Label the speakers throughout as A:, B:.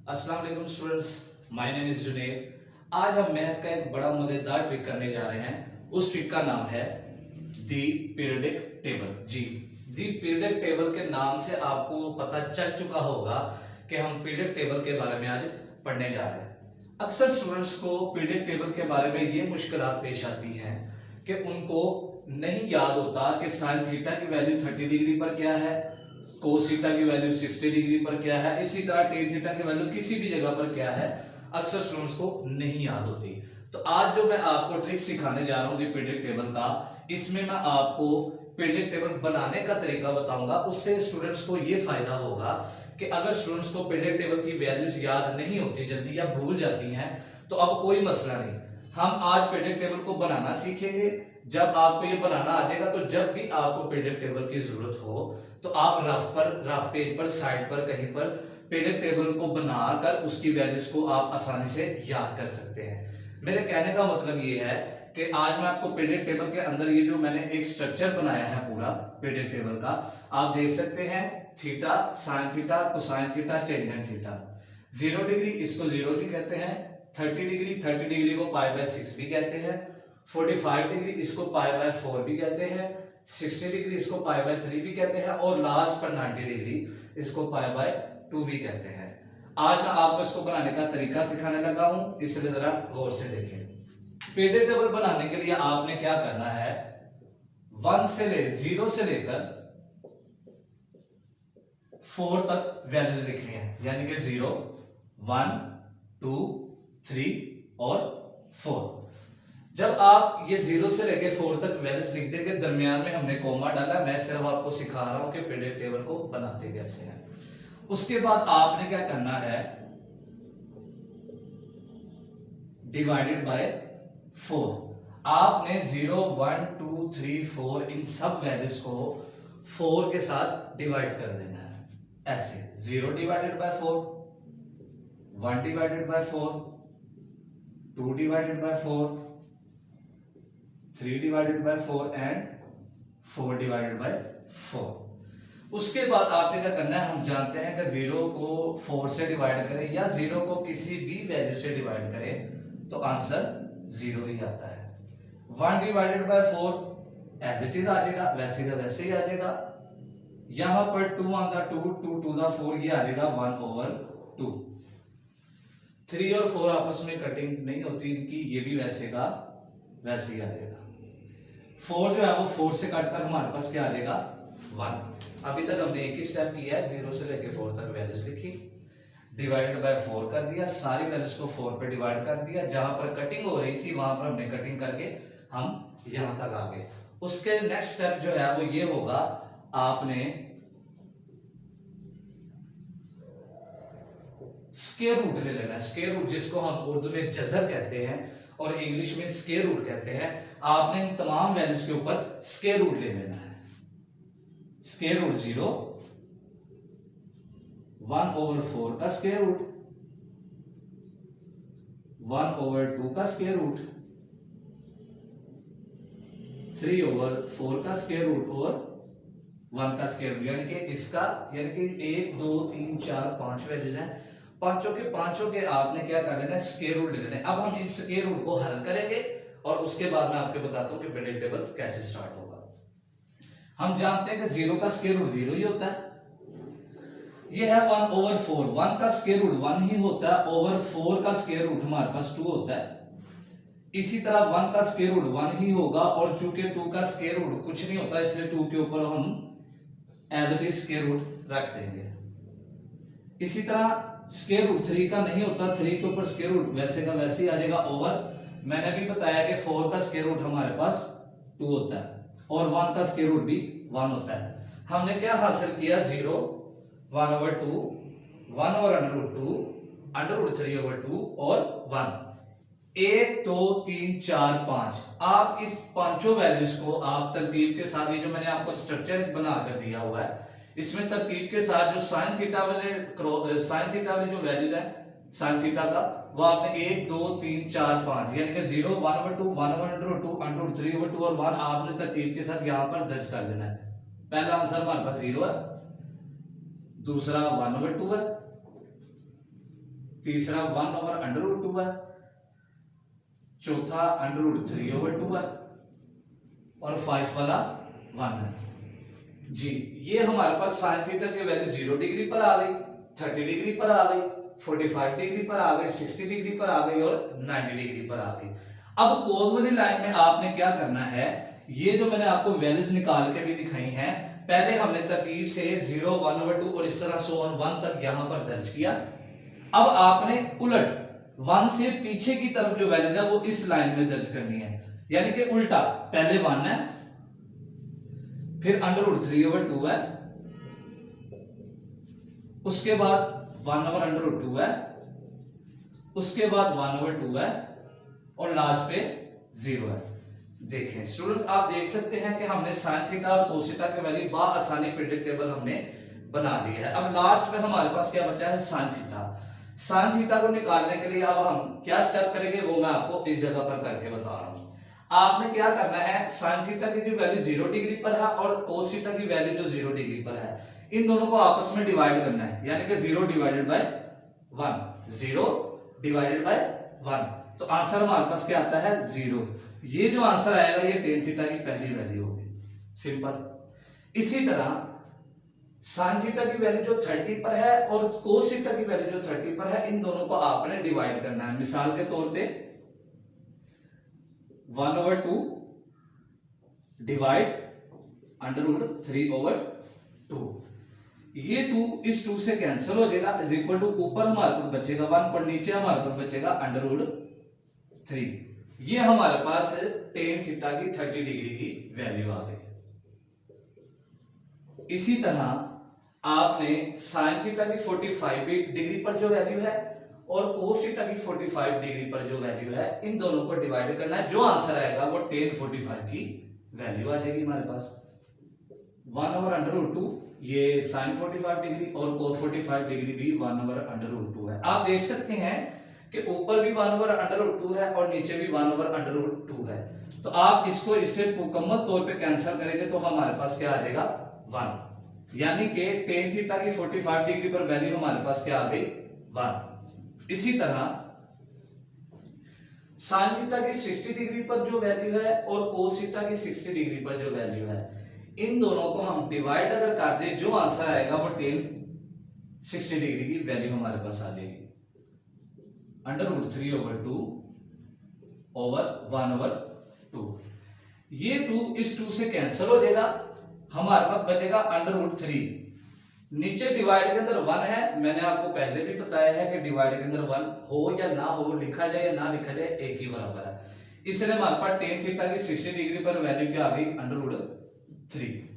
A: अस्सलाम वालेकुम students, my name is Junaid. आज हम मैथ का एक बड़ा मजेदार ट्रिक करने जा रहे हैं। उस ट्रिक का नाम है दी पीरियडिक टेबल। जी, दी पीरियडिक टेबल के नाम से आपको पता चल चुका होगा कि हम पीरियडिक टेबल के बारे में आज पढ़ने जा रहे हैं। अक्सर स्टूडेंट्स को पीरियडिक टेबल के बारे में ये मुश्किलात पेश आती हैं कि उनको नहीं याद होता कि साइन थीटा की वैल्यू 30 डिग्री पर क्या है, कोस थीटा की वैल्यू 60 डिग्री पर क्या है, इसी तरह टेन थीटा की वैल्यू किसी भी जगह पर क्या है, अक्सर स्टूडेंट्स को नहीं याद होती। तो आज जो मैं आपको ट्रिक सिखाने जा रहा हूँ पीरियडिक टेबल का, इसमें मैं आपको पीरियडिक टेबल बनाने का तरीका बताऊंगा। उससे स्टूडेंट्स को ये फायदा होगा कि अगर स्टूडेंट्स को पीरियडिक टेबल की वैल्यूज याद नहीं होती, जल्दी या भूल जाती हैं, तो अब कोई मसला नहीं। हम आज पीरियडिक टेबल को बनाना सीखेंगे। जब आपको ये बनाना आ जाएगा तो जब भी आपको पीरियडिक टेबल की जरूरत हो तो आप रफ पेज पर, साइड पर, कहीं पर पीरियडिक टेबल को बनाकर उसकी वैल्यूज को आप आसानी से याद कर सकते हैं। मेरे कहने का मतलब ये है कि आज मैं आपको पीरियडिक टेबल के अंदर ये जो मैंने एक स्ट्रक्चर बनाया है पूरा पीरियडिक टेबल का, आप देख सकते हैं। Theta, sine theta, cosine theta, tangent theta. 0 degree इसको जीरो भी कहते हैं। 30 डिग्री को पाई बाय 6 भी कहते हैं। 45 डिग्री इसको पाई बाय 4 भी कहते हैं। 60 डिग्री इसको पाई बाय 3 भी कहते हैं। और लास्ट पर 90 डिग्री इसको पाई बाय 2 भी कहते हैं। आज मैं आपको इसको बनाने का तरीका सिखाने लगा हूं, इसलिए जरा गौर से देखें। पीरियडिक टेबल बनाने के लिए आपने क्या करना है, 0 से लेकर 4 तक वैल्यूज लिखनी है, यानी कि 0, 1, 2, 3 और 4। जब आप ये 0 से लेके 4 तक वैल्यूज लिख देंगे, दरमियान में हमने कॉमा डाला। मैं सिर्फ आपको सिखा रहा हूं कि पीरियडिक टेबल को बनाते कैसे हैं। उसके बाद आपने क्या करना है, डिवाइडेड बाय 4। आपने 0, 1, 2, 3, 4 इन सब वैल्यूज को 4 के साथ डिवाइड कर देना है। ऐसे 0 divided by 4, 1 divided by 4, 2 divided by 4, 3 divided by 4 and 4 divided by 4। उसके बाद आपने क्या करना है, हम जानते हैं कि 0 को 4 से डिवाइड करें या 0 को किसी भी वैल्यू से डिवाइड करें तो आंसर 0 ही आता है। 1 divided by 4 as it is आ जाएगा, वैसे का वैसे ही आ जाएगा। यहां पर 2 आएगा, 2 2 दा 4, ये आ जाएगा 1/2। 3 और 4 आपस में कटिंग नहीं होती इनकी, ये भी वैसे का वैसे ही आ जाएगा। 4 जो है वो 4 से काटकर हमारे पास क्या आ जाएगा, 1। अभी तक हमने एक ही स्टेप किया है, 0 से लेके 4 तक वैल्यूज लिखी, डिवाइडेड बाय 4 कर दिया, सारी वैल्यूज को 4 पे डिवाइड कर दिया। जहां पर कटिंग हो रही थी वहां पर हमने कटिंग करके हम यहां तक आ गए। उसके नेक्स्ट स्टेप जो है वो ये होगा, आपने स्क्वायर रूट ले लेना है। स्क्वायर रूट जिसको हम उर्दू में जज़र कहते हैं और इंग्लिश में स्क्वायर रूट कहते हैं। आपने इन तमाम वैल्यूज के ऊपर स्क्वायर रूट ले लेना है। स्क्वायर रूट 0, 1/4 का स्क्वायर रूट, 1/2 का स्क्वायर रूट, 3/4 का स्क्वायर रूट और 1 का स्क्वायर रूट। यानी कि इसका, यानी कि 1, 2, 3, 4, 5 वैल्यूज हैं। पांचों के आपने क्या कर लेना है, स्क्वायर रूट ले लेना है। अब हम इस स्क्वायर रूट को हल करेंगे और उसके बाद मैं आपको बताता हूं कि पीरियडिक टेबल कैसे स्टार्ट होगा। हम जानते हैं कि 0 का स्क्वायर रूट 0 ही होता है। ये है 1/4, 1 का स्क्वायर रूट 1 ही होता है, ओवर 4 का स्क्वायर रूट हमारे पास 2 होता है। इसी तरह 1 का स्क्वायर रूट 1 ही होगा, और चूंकि 2 का स्क्वायर रूट कुछ नहीं होता इसलिए 2 के ऊपर हम as it is square root रख देंगे। इसी तरह स्क्वायर रूट 3 का नहीं होता, 3 के ऊपर स्क्वायर रूट वैसे का वैसे ही आ जाएगा, ओवर मैंने भी बताया कि 4 का स्क्वायर रूट हमारे पास 2 होता है और 1 का स्क्वायर रूट भी 1 होता है। हमने क्या हासिल किया, 0, 1/2, 1/√2, √3/2 और 1। 1, 2, 3, 4, 5। आप इस पांचों वैल्यूज को आप तरतीब के साथ, ये जो मैंने आपको स्ट्रक्चर बनाकर दिया हुआ है, इसमें तरतीब के साथ जो साइन थीटा वाले जो वैल्यूज है साइन थीटा का, वो आपने 1, 2, 3, 4, 5 यानी कि 0, 1/2, 1/√2, √3/2 और 1 आपने तरतीब के साथ यहां पर दर्ज कर देना है। पहला आंसर हमारे पास 0 है, दूसरा 1/2 है, तीसरा 1/√2 है, चौथा √3/2 है, और 5 वाला 1 है जी। ये हमारे पास साइन थीटा की वैल्यू 0 डिग्री पर आ गई, 30 डिग्री पर आ गई, 45 डिग्री पर आ गई, 60 डिग्री पर आ गई और 90 डिग्री पर आ गई। अब कोस वाली लाइन में आपने क्या करना है, ये जो मैंने आपको वैल्यूज निकाल के भी दिखाई हैं, पहले हमने तरतीब से 0, 1/2 और इस तरह सो ऑन 1 तक यहां पर दर्ज किया। अब आपने उलट 1 से पीछे की तरफ जो वैल्यूज है वो इस लाइन में दर्ज करनी है, यानी कि उल्टा, पहले 1 है, फिर √3/2 है, उसके बाद 1/√2 है, उसके बाद 1/2 है, और लास्ट पे 0 है। देखें स्टूडेंट्स, आप देख सकते हैं कि हमने साइन थीटा और कोस थीटा की वैल्यू आसानी प्रेडिक्टेबल हमने बना ली है। अब लास्ट में हमारे पास क्या बचा है, साइन थीटा। साइन थीटा को निकालने के लिए अब हम क्या स्टेप करेंगे वो मैं आपको इस जगह पर करके बता रहा हूं। आपने क्या करना है, साइन थीटा की जो वैल्यू 0 डिग्री पर है और कोस थीटा की वैल्यू जो 0 डिग्री पर है, इन दोनों को आपस में डिवाइड करना है, यानी कि 0 डिवाइडेड बाय 1, 0 डिवाइडेड बाय 1, तो आंसर हमारे पास क्या आता है, 0। ये जो आंसर आएगा ये टेन थीटा की पहली वैल्यू होगी, सिंपल। इसी तरह साइन थीटा की वैल्यू जो 30 पर है और कोस थीटा की वैल्यू जो 30 पर है, इन दोनों को आपने डिवाइड करना है। मिसाल के तौर पे 1/2 डिवाइड √3/2, ये 2 इस 2 से कैंसिल हो जाएगा, इज इक्वल टू ऊपर हमारे पास बचेगा 1 और नीचे हमारे पास बचेगा √3। ये हमारे पास टेन थीटा की 30 डिग्री की वैल्यू आ गई। इसी तरह आपने साइन थीटा की 45 डिग्री पर जो वैल्यू है और कोस थीटा की 45 डिग्री पर जो वैल्यू है, इन दोनों को डिवाइड करना है, जो आंसर आएगा वो टेन 45 की वैल्यू आ जाएगी हमारे पास। 1/√2 ये साइन 45 डिग्री और कोस 45 डिग्री भी 1/√2 है। आप देख सकते हैं कि ऊपर भी 1/√2 है और नीचे भी 1/√2 है, तो आप इसको इससे मुकम्मल तौर पे कैंसिल करेंगे तो हमारे पास क्या आ जाएगा, 1, यानी कि टेन थीटा की 45 डिग्री पर वैल्यू हमारे पास क्या आ गई, 1। इसी तरह साइन थीटा की 60 डिग्री पर जो वैल्यू है और कोस थीटा की 60 डिग्री पर जो वैल्यू है, इन दोनों को हम डिवाइड अगर कर दे, जो आंसर आएगा वो टेन 60 डिग्री की वैल्यू हमारे पास आ जाएगी, √3/2 ओवर 1/2। ये 2 इस 2 से कैंसिल हो जाएगा, हमारे पास बचेगा √3। नीचे डिवाइड के अंदर 1 है, मैंने आपको पहले भी बताया है कि डिवाइड के अंदर 1 हो या ना हो, लिखा जाए या ना लिखा जाए, एक ही बराबर है। इसलिए हमारे पास टेन थीटा की 60 डिग्री पर वैल्यू क्या आ गई, √3।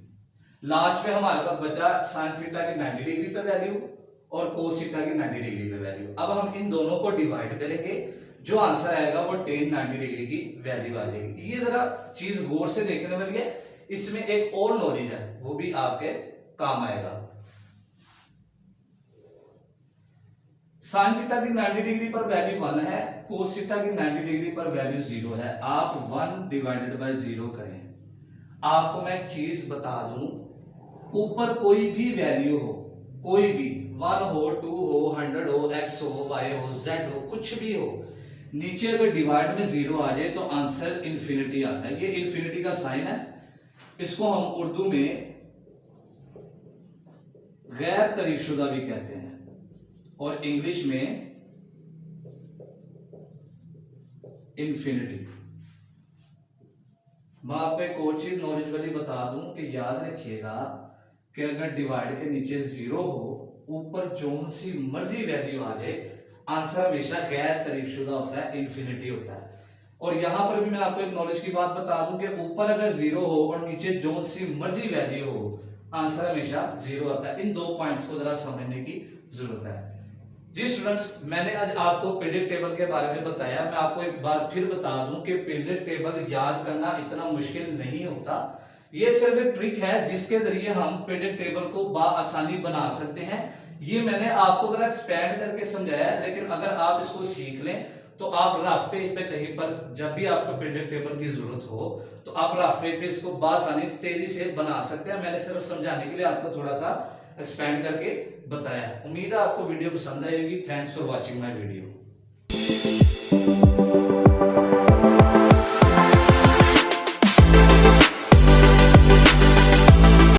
A: लास्ट में हमारे पास बचा साइन थीटा की 90 डिग्री पे वैल्यू और कोस थीटा की 90 डिग्री पे वैल्यू। अब हम इन दोनों को डिवाइड करेंगे, जो आंसर आएगा वो टेन 90 डिग्री की वैल्यू आ जाएगी। ये जरा चीज गौर से देखने वाली है, इसमें एक और नॉलेज है, वो भी आपके काम आएगा। साइन थीटा की 90 डिग्री पर वैल्यू 1 है, कोस थीटा की 90 डिग्री पर वैल्यू 0 है। आप 1 डिवाइडेड बाय 0 करें। आपको मैं एक चीज बता दूं, ऊपर कोई भी वैल्यू हो, कोई भी 1 हो, 2 हो, 100 हो, x हो, y हो, z हो, कुछ भी हो, नीचे अगर डिवाइड में 0 आ जाए तो आंसर इन्फिनिटी आता है। ये इन्फिनिटी का साइन है, इसको हम उर्दू में गैर तारीफशुदा भी कहते हैं और इंग्लिश में इन्फिनिटी। मैं आपको एक और चीज नॉलेज वाली बता दूं कि याद रखिएगा कि अगर डिवाइड के नीचे 0 हो, ऊपर जो सी मर्जी वैल्यू आ जाए, आंसर हमेशा गैर तारीफशुदा होता है, इन्फिनिटी होता है। और यहां पर भी मैं आपको एक नॉलेज की बात बता दूं कि ऊपर अगर 0 हो और नीचे जो सी मर्जी वैल्यू हो, आंसर हमेशा 0 आता है। इन दो पॉइंट्स को जरा समझने की जरूरत है। जी स्टूडेंट्स, मैंने आज आपको पीरियड टेबल के बारे में बताया। मैं आपको एक बार फिर बता दूं कि पीरियड टेबल याद करना इतना मुश्किल नहीं होता। ये सिर्फ एक ट्रिक है जिसके जरिए हम पीरियड टेबल को आसानी बना सकते हैं। ये मैंने आपको जरा एक्सपैंड करके समझाया, लेकिन अगर आप इसको सीख लें तो आप रफ पेज पे कहीं पर जब भी आपको पीरियड टेबल की जरूरत हो तो आप रफ पेज पे इसको आसानी तेजी से बना सकते हैं। मैंने सिर्फ समझाने के लिए आपको थोड़ा सा एक्सपेंड करके बताया। उम्मीद है आपको वीडियो पसंद आएगी। Thanks for watching my video.